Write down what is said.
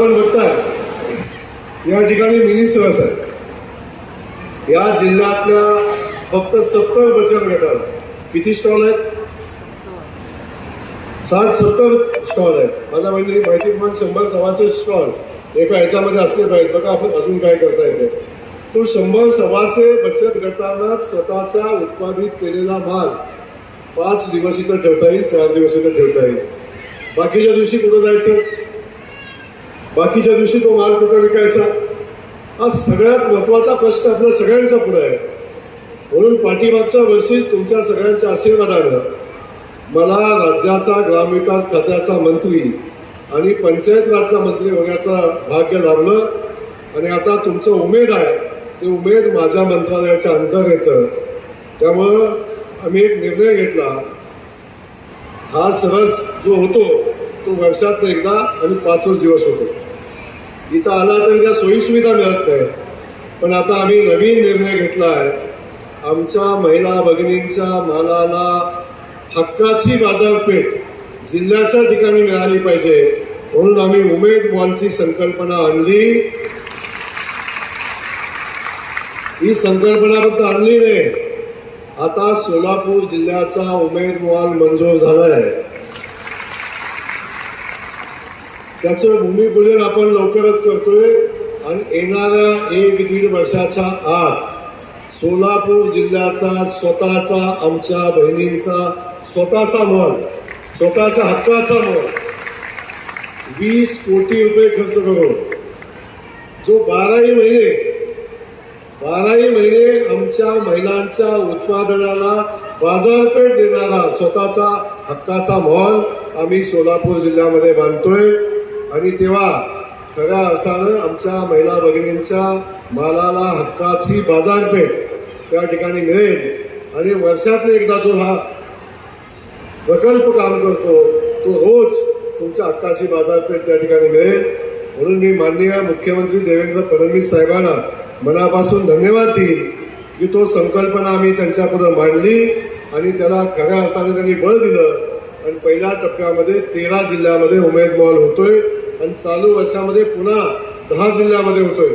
आपण बघताय या ठिकाणी मिनी सहस आहे। या जिल्ह्यातल्या फक्त 70 बचत गटाला किती स्टॉल आहेत? 60-70 स्टॉल आहेत। माझ्या माहिती प्रमाणे 100-125 स्टॉल एका ह्याच्यामध्ये असले पाहिजे। बघा आपण अजून काय करता येते। तो 100-125 बचत गटांना स्वतःचा उत्पादित केलेला माल 5 दिवस इथं ठेवता येईल, 4 दिवस इथं ठेवता येईल। बाकीच्या दिवशी कुठं जायचं? बाकीच्या दिवशी तो माल कुठं विकायचा? हा सगळ्यात महत्त्वाचा प्रश्न आपल्या सगळ्यांच्या पुढे आहे। म्हणून पाठीमागच्या वर्षीच तुमच्या सगळ्यांच्या आशीर्वादानं मला राज्याचा ग्रामविकास खात्याचा मंत्री आणि पंचायत राजचा मंत्री होण्याचं भाग्य लाभलं आणि आता तुमचं उमेद आहे ते उमेद माझ्या मंत्रालयाच्या अंतर येतं। त्यामुळं आम्ही एक निर्णय घेतला, हा सरस जो होतो तो वर्षात एकदा आणि 5 दिवस होतो। इथं आला तर त्या सोयीसुविधा मिळत नाहीत, पण आता आम्ही नवीन निर्णय घेतला आहे, आमच्या महिला भगिनींच्या मालाला हक्काची बाजारपेठ जिल्ह्याच्या ठिकाणी मिळाली पाहिजे म्हणून आम्ही उमेद मॉलची संकल्पना आणली। ही संकल्पना फक्त आणली नाही, आता सोलापूर जिल्ह्याचा उमेद मॉल मंजूर झाला आहे। त्याचं भूमिपूजन आपण लवकरच करतोय आणि येणाऱ्या 1-1.5 वर्षाच्या आत सोलापूर जिल्ह्याचा स्वतःचा आमच्या बहिणींचा स्वतःचा मॉल, स्वतःच्या हक्काचा मॉल 20 कोटी रुपये खर्च करून जो 12ही महिने आमच्या महिलांच्या उत्पादनाला बाजारपेठ देणारा स्वतःचा हक्काचा मॉल आम्ही सोलापूर जिल्ह्यामध्ये बांधतोय। आणि तेव्हा खऱ्या अर्थानं आमच्या महिला भगिनींच्या मालाला हक्काची बाजारपेठ त्या ठिकाणी मिळेल आणि वर्षातून एकदा जो हा प्रकल्प काम करतो तो रोज तुमच्या हक्काची बाजारपेठ त्या ठिकाणी मिळेल। म्हणून मी माननीय मुख्यमंत्री देवेंद्र फडणवीस साहेबांना मनापासून धन्यवाद देईन की तो संकल्पना आम्ही त्यांच्यापुढे मांडली आणि त्याला खऱ्या अर्थाने त्यांनी बळ दिलं आणि पहिल्या टप्प्यामध्ये 13 जिल्ह्यामध्ये उमेद मॉल होतोय आणि चालू वर्षामध्ये पुन्हा 10 जिल्ह्यामध्ये होतोय।